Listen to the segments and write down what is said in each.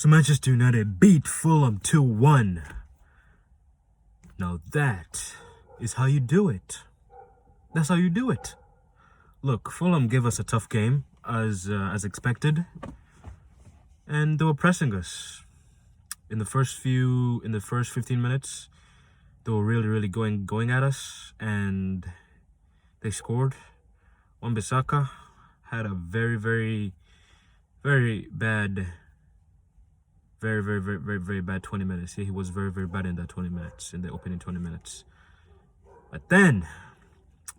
So Manchester United beat Fulham 2-1. Now that is how you do it. That's how you do it. Look, Fulham gave us a tough game as expected, and they were pressing us in the first 15 minutes. They were really going at us, and they scored. Wan-Bissaka had a very bad, very bad 20 minutes. He was very bad in that 20 minutes, in the opening 20 minutes. But then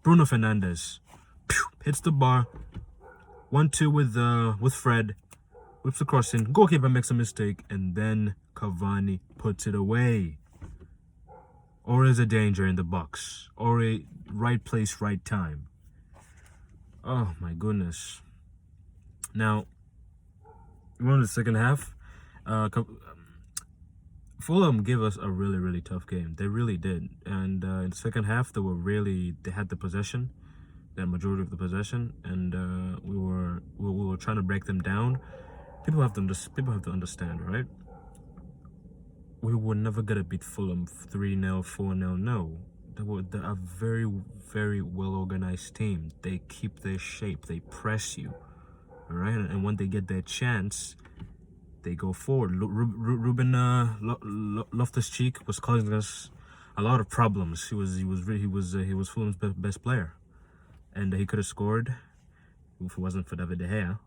Bruno Fernandes hits the bar, 1-2 with Fred, whips the cross in, goalkeeper makes a mistake, and then Cavani puts it away. Or is a danger in the box, or a right place, right time. Oh my goodness. Now, we're in the second half. Fulham gave us a really tough game. They really did. And in the second half, they had the possession, the majority of the possession, and we were trying to break them down. People have to understand, right? We were never gonna beat Fulham 3-0, 4-0. No, they're a very well organized team. They keep their shape. They press you, all right. And when they get their chance, they go forward. Ruben Loftus-Cheek was causing us a lot of problems. He was Fulham's best player, and he could have scored if it wasn't for David De Gea.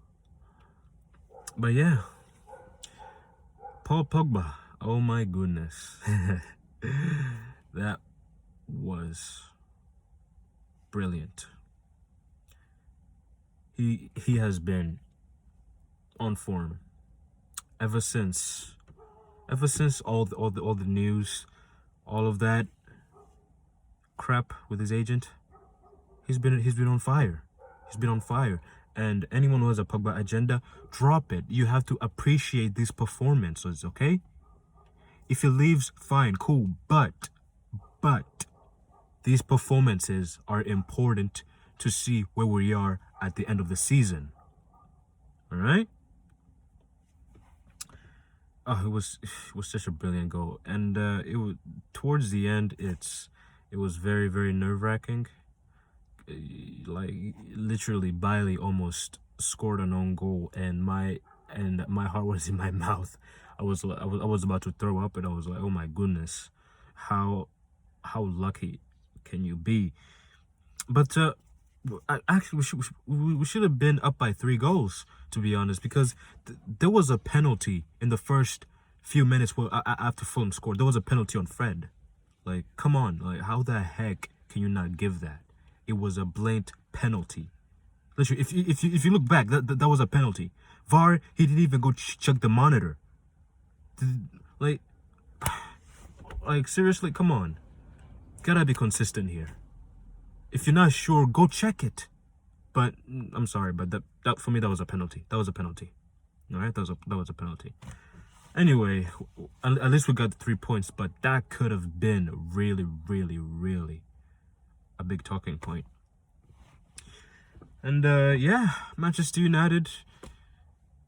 But yeah, Paul Pogba. Oh my goodness. That was brilliant. He has been on form ever since all the news, all of that crap with his agent. He's been on fire. He's been on fire. And anyone who has a Pogba agenda, drop it. You have to appreciate these performances, okay? If he leaves, fine, cool. But these performances are important to see where we are at the end of the season. All right? Oh, it was such a brilliant goal, and it was towards the end. It was very nerve-wracking. Like literally, Bailey almost scored an own goal, and my heart was in my mouth. I was about to throw up, and I was like, oh my goodness, how lucky can you be? But actually, we should have been up by 3 goals, to be honest, because there was a penalty in the first few minutes after Fulham scored. There was a penalty on Fred. Like, come on, like how the heck can you not give that? It was a blatant penalty. Literally, if you look back, that was a penalty. VAR, he didn't even go check the monitor. Like seriously, come on. Gotta be consistent here. If you're not sure, go check it. But I'm sorry, but that for me, that was a penalty. That was a penalty. All right, that was a penalty. Anyway, at least we got the 3 points, but that could have been really a big talking point. And yeah, Manchester United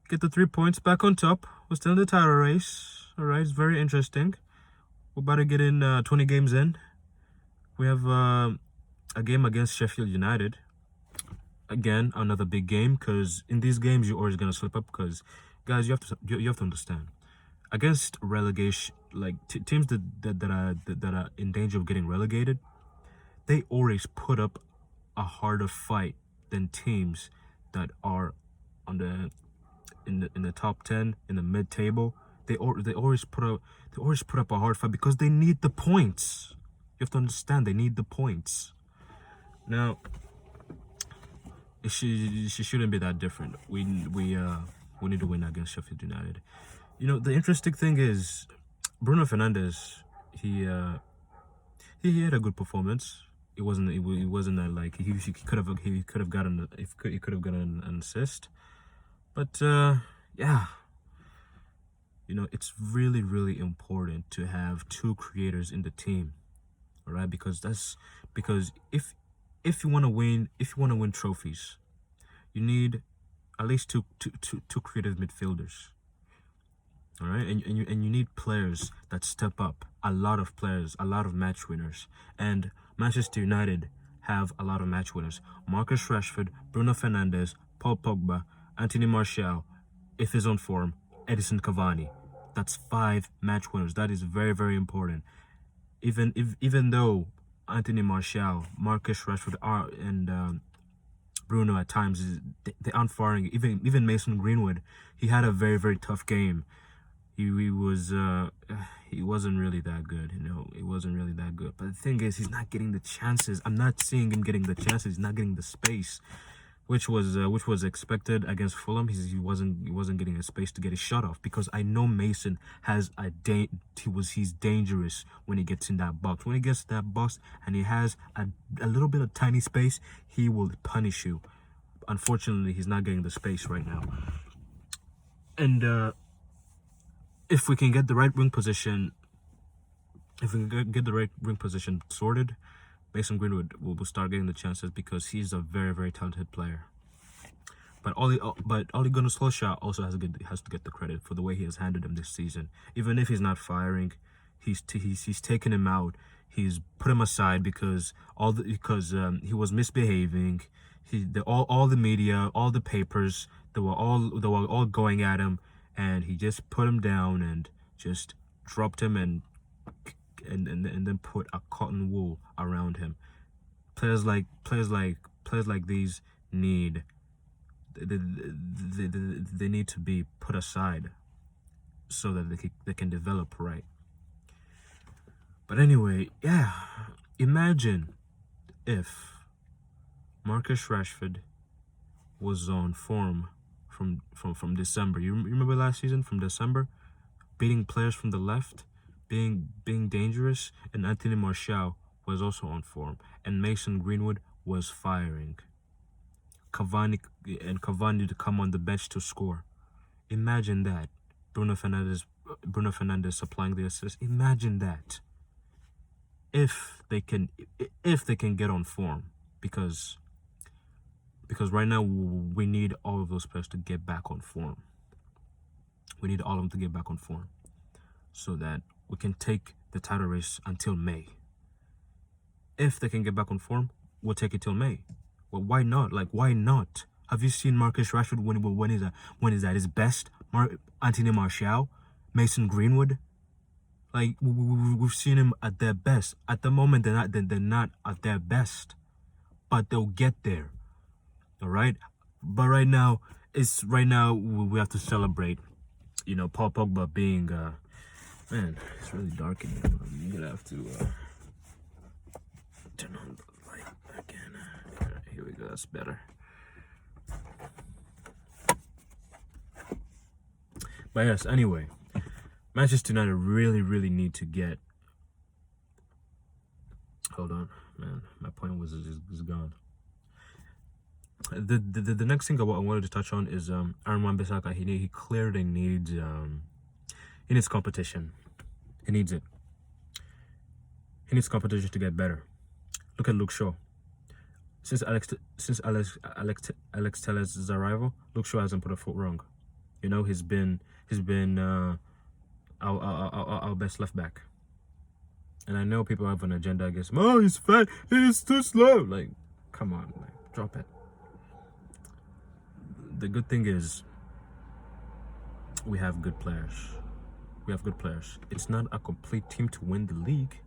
get the 3 points, back on top. We're still in the title race. All right, it's very interesting. We're about to get in 20 games in. We have a game against Sheffield United. Again, another big game, because in these games you're always gonna slip up. Because guys, you have to understand, against relegation, like teams that are in danger of getting relegated, they always put up a harder fight than teams that are in the top 10, in the mid table. They always put up a hard fight because they need the points. You have to understand, they need the points. Now, it shouldn't be that different. We need to win against Sheffield United. You know, the interesting thing is Bruno Fernandes. He had a good performance. It wasn't that like he could have gotten an assist. But yeah, you know, it's really important to have 2 creators in the team. All right, because if you want to win trophies, you need at least two creative midfielders. All right, and you need players that step up. A lot of players, a lot of match winners, and Manchester United have a lot of match winners. Marcus Rashford, Bruno Fernandes, Paul Pogba, Anthony Martial, if he's on form, Edison Cavani. That's 5 match winners. That is very, very important. Even though Anthony Martial, Marcus Rashford and Bruno at times they aren't firing. Even Mason Greenwood, he had a very, very tough game. He wasn't really that good, he wasn't really that good. But the thing is, he's not getting the chances. I'm not seeing him getting the chances. He's not getting the space, which was expected against Fulham. He wasn't getting a space to get his shot off, because I know Mason has he's dangerous when he gets in that box. When he gets to that box and he has a little bit of tiny space, he will punish you. Unfortunately, he's not getting the space right now. And if we can get the right wing position, sorted, Mason Greenwood will start getting the chances, because he's a very, very talented player. But Ole Gunnar Solskjaer also has to get the credit for the way he has handled him this season. Even if he's not firing, he's taken him out. He's put him aside because he was misbehaving. All the media, all the papers, they were all going at him, and he just put him down and just dropped him and then put a cotton wool around him. Players like these need they need to be put aside so that they can develop right. But anyway, yeah, imagine if Marcus Rashford was on form from December. You remember last season from December, beating players from the left, being dangerous, and Anthony Martial was also on form, and Mason Greenwood was firing. Cavani to come on the bench to score. Imagine that. Bruno Fernandes supplying the assist. Imagine that. If they can get on form, because right now we need all of those players to get back on form. We need all of them to get back on form, so that we can take the title race until May. If they can get back on form, we'll take it till May. Well, why not? Why not? Have you seen Marcus Rashford when he's at his best? Anthony Martial, Mason Greenwood. We've seen him at their best. At the moment, they're not at their best, but they'll get there. All right. But right now we have to celebrate. Paul Pogba being man, it's really dark in here. I'm gonna have to turn on the light again. All right, here we go. That's better. But yes, anyway, Manchester United really need to get. Hold on, man. My point was gone. The next thing I wanted to touch on is Aaron Wan-Bissaka. He clearly needs competition. He needs it. He needs competition to get better. Look at Luke Shaw. Since Alex Tellez's arrival, Luke Shaw hasn't put a foot wrong. He's been our best left back. And I know people have an agenda against him. Oh, he's fat. He's too slow. Come on, drop it. The good thing is we have good players. It's not a complete team to win the league,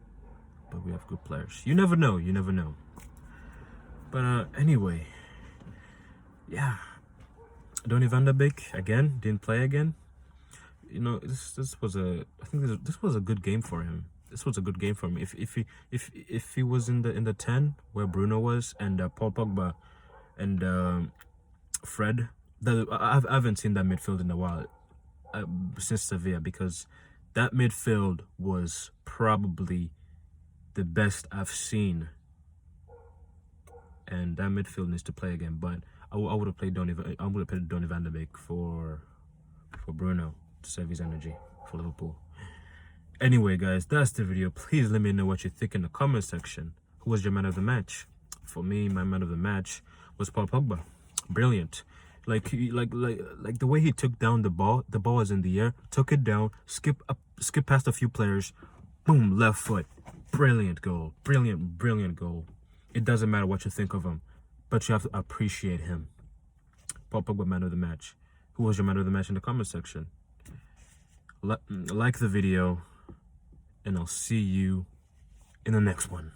but we have good players. You never know. But anyway, yeah. Donny van de Beek again didn't play again. This was a good game for him. If he was in the 10 where Bruno was, and Paul Pogba and Fred. I haven't seen that midfield in a while, since Sevilla, because that midfield was probably the best I've seen, and that midfield needs to play again. But I would have played Donny van de Beek for Bruno to save his energy for Liverpool. Anyway, guys, that's the video. Please let me know what you think in the comment section. Who was your man of the match? For me, my man of the match was Paul Pogba. Brilliant. Like the way he took down the ball was in the air, took it down, skip past a few players, boom, left foot. Brilliant goal. Brilliant goal. It doesn't matter what you think of him, but you have to appreciate him. Paul Pogba, man of the match. Who was your man of the match in the comment section? Like the video, and I'll see you in the next one.